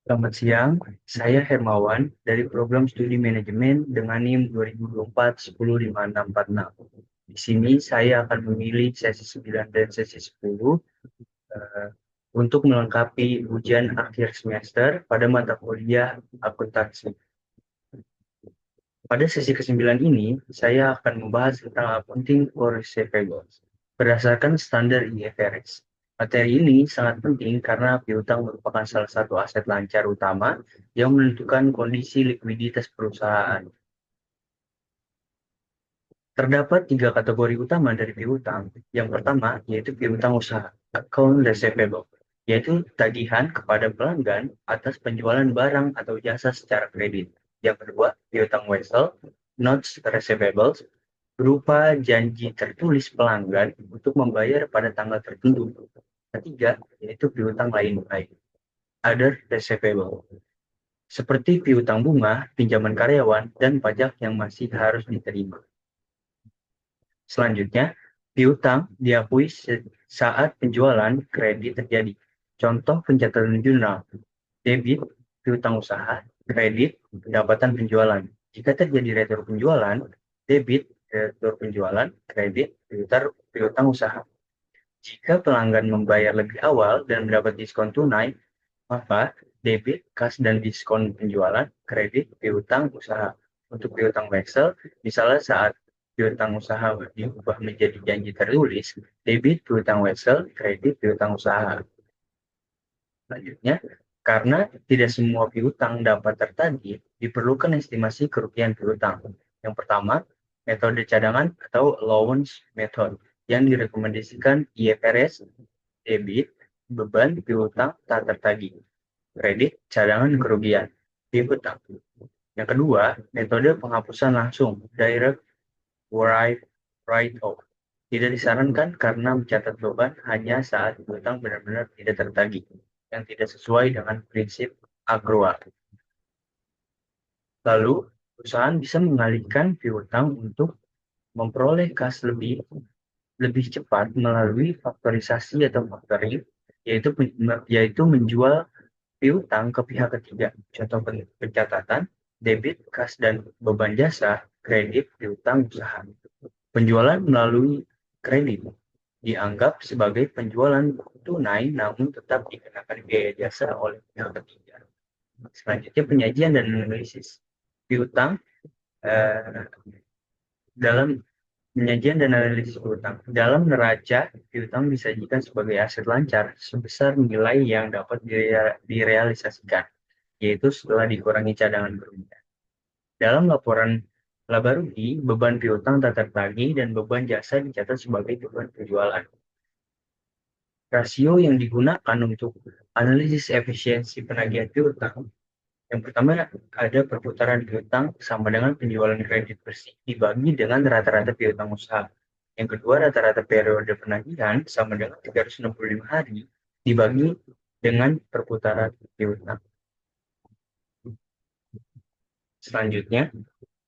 Selamat siang, saya Hermawan dari program studi manajemen dengan NIM 2024-105646. Di sini saya akan memilih sesi 9 dan sesi 10 eh, untuk melengkapi ujian akhir semester pada mata kuliah akuntansi. Pada sesi ke-9 ini, saya akan membahas tentang accounting for receivables berdasarkan standar IFRS. Materi ini sangat penting karena piutang merupakan salah satu aset lancar utama yang menentukan kondisi likuiditas perusahaan. Terdapat tiga kategori utama dari piutang. Yang pertama yaitu piutang usaha, account receivable, yaitu tagihan kepada pelanggan atas penjualan barang atau jasa secara kredit. Yang kedua, piutang wesel, notes receivables, berupa janji tertulis pelanggan untuk membayar pada tanggal tertentu. Ketiga, yaitu piutang lain, other receivable, seperti piutang bunga, pinjaman karyawan, dan pajak yang masih harus diterima. Selanjutnya, piutang diakui saat penjualan kredit terjadi. Contoh pencatatan jurnal, debit, piutang usaha, kredit, pendapatan penjualan. Jika terjadi retro penjualan, debit, retro penjualan, kredit, piutang usaha. Jika pelanggan membayar lebih awal dan mendapat diskon tunai, maka debit, kas, dan diskon penjualan, kredit, piutang usaha. Untuk piutang wesel, misalnya saat piutang usaha diubah menjadi janji tertulis, debit, piutang wesel, kredit, piutang usaha. Selanjutnya, karena tidak semua piutang dapat tertagih, diperlukan estimasi kerugian piutang. Yang pertama, metode cadangan atau allowance method yang direkomendasikan IFRS, debit, beban piutang tak tertagih, kredit, cadangan kerugian, piutang. Yang kedua, metode penghapusan langsung, direct write-off. Tidak disarankan karena mencatat beban hanya saat piutang benar-benar tidak tertagih, yang tidak sesuai dengan prinsip akrual. Lalu, perusahaan bisa mengalihkan piutang untuk memperoleh kas lebih cepat melalui faktorisasi atau factoring, yaitu menjual piutang ke pihak ketiga. Contoh pencatatan, debit, kas, dan beban jasa, kredit, piutang usaha. Penjualan melalui kredit dianggap sebagai penjualan tunai namun tetap dikenakan biaya jasa oleh pihak ketiga. Selanjutnya, penyajian dan analisis. Piutang eh, dalam penyajian dan analisis piutang. Dalam neraca, piutang disajikan sebagai aset lancar sebesar nilai yang dapat direalisasikan, yaitu setelah dikurangi cadangan kerugian. Dalam laporan laba rugi, beban piutang tak tertagih dan beban jasa dicatat sebagai beban penjualan. Rasio yang digunakan untuk analisis efisiensi penagihan piutang, yang pertama ada perputaran piutang sama dengan penjualan kredit bersih dibagi dengan rata-rata piutang usaha. Yang kedua, rata-rata periode penagihan sama dengan 365 hari dibagi dengan perputaran piutang. Selanjutnya,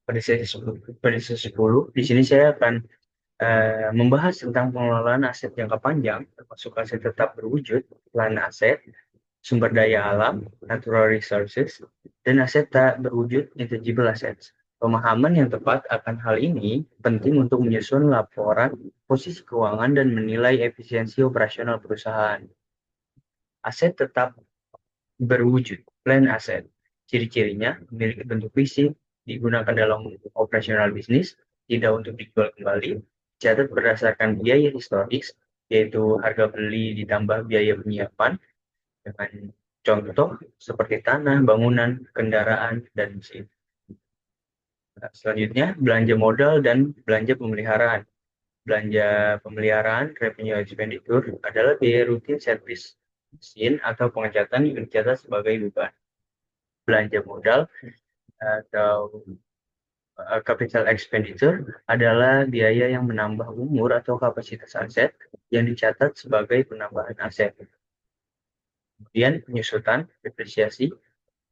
pada sesi 10, di sini saya akan membahas tentang pengelolaan aset jangka panjang, termasuk aset tetap berwujud, plan aset, sumber daya alam, natural resources, dan aset tak berwujud, intangible assets. Pemahaman yang tepat akan hal ini penting untuk menyusun laporan posisi keuangan dan menilai efisiensi operasional perusahaan. Aset tetap berwujud, plan asset. Ciri-cirinya memiliki bentuk fisik, digunakan dalam operasional bisnis, tidak untuk dijual kembali, catat berdasarkan biaya historis, yaitu harga beli ditambah biaya penyiapan, dengan contoh seperti tanah, bangunan, kendaraan, dan mesin. Nah, selanjutnya, belanja modal dan belanja pemeliharaan. Belanja pemeliharaan, revenue expenditure, adalah biaya rutin servis mesin atau pengecatan yang dicatat sebagai beban. Belanja modal atau capital expenditure adalah biaya yang menambah umur atau kapasitas aset yang dicatat sebagai penambahan aset. Kemudian penyusutan, depresiasi,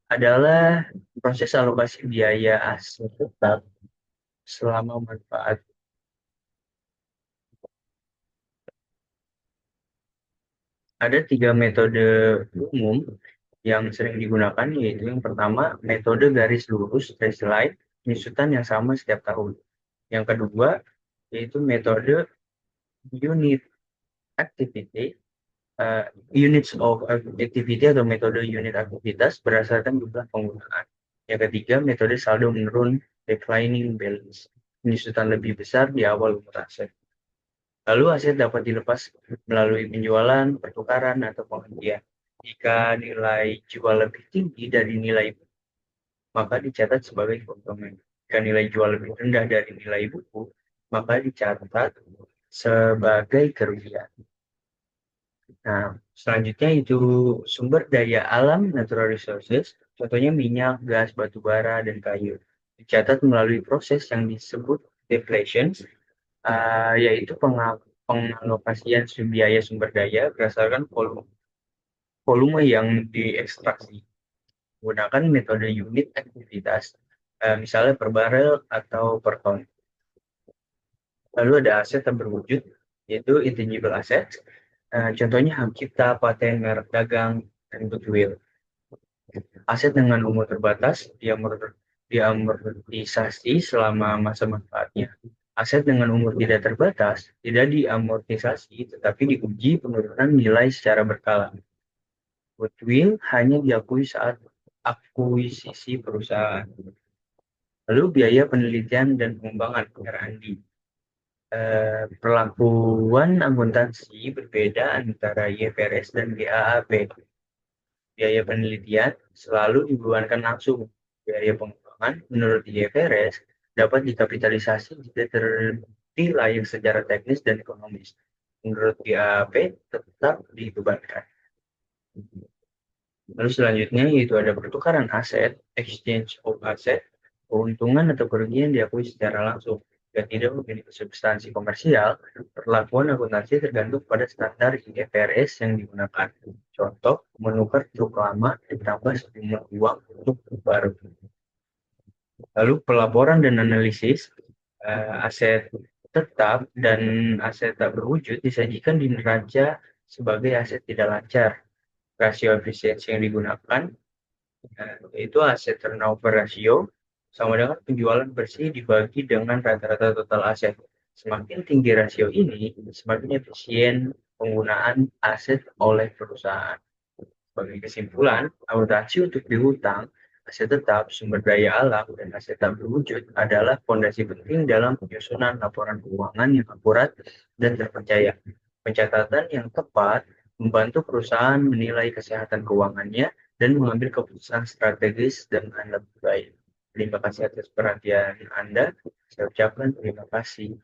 adalah proses alokasi biaya aset tetap selama manfaat. Ada tiga metode umum yang sering digunakan yaitu yang pertama metode garis lurus baseline penyusutan yang sama setiap tahun. Yang kedua yaitu metode unit activity, uh, units of activity atau metode unit aktivitas berdasarkan jumlah penggunaan. Yang ketiga metode saldo menurun declining balance penyusutan lebih besar di awal umur aset. Lalu aset dapat dilepas melalui penjualan, pertukaran, atau penghentian. Jika nilai jual lebih tinggi dari nilai buku, maka dicatat sebagai keuntungan. Jika nilai jual lebih rendah dari nilai buku, maka dicatat sebagai kerugian. Nah, selanjutnya itu sumber daya alam natural resources, contohnya minyak, gas, batu bara, dan kayu. Dicatat melalui proses yang disebut deflation, yaitu pengalokasian biaya sumber daya berdasarkan volume yang diekstraksi. Gunakan metode unit aktivitas, misalnya per barel atau per ton. Lalu ada aset yang berwujud, yaitu intangible asset. Contohnya hak cipta, paten, merek dagang, dan goodwill. Aset dengan umur terbatas, diamortisasi selama masa manfaatnya. Aset dengan umur tidak terbatas, tidak diamortisasi, tetapi diuji penurunan nilai secara berkala. Goodwill hanya diakui saat akuisisi perusahaan. Lalu biaya penelitian dan pengembangan R&D. Perlakuan akuntansi berbeda antara IFRS dan GAAP. Biaya penelitian selalu dibebankan langsung. Biaya pengembangan menurut IFRS dapat dikapitalisasi jika terbukti layak secara teknis dan ekonomis. Menurut GAAP tetap dibebankan. Lalu selanjutnya yaitu ada pertukaran aset, exchange of asset, keuntungan atau kerugian diakui secara langsung. Jika tidak memiliki substansi komersial, perlakuan akuntansi tergantung pada standar IFRS yang digunakan. Contoh, menukar truk lama ditambah sejumlah uang untuk truk baru. Lalu pelaporan dan analisis aset tetap dan aset tak berwujud disajikan di neraca sebagai aset tidak lancar. Rasio efisiensi yang digunakan yaitu aset turnover ratio sama dengan penjualan bersih dibagi dengan rata-rata total aset. Semakin tinggi rasio ini, semakin efisien penggunaan aset oleh perusahaan. Sebagai kesimpulan, akuntansi untuk dihutang, aset tetap, sumber daya alam, dan aset tak berwujud adalah fondasi penting dalam penyusunan laporan keuangan yang akurat dan terpercaya. Pencatatan yang tepat membantu perusahaan menilai kesehatan keuangannya dan mengambil keputusan strategis dengan lebih baik. Terima kasih atas perhatian Anda. Saya ucapkan terima kasih.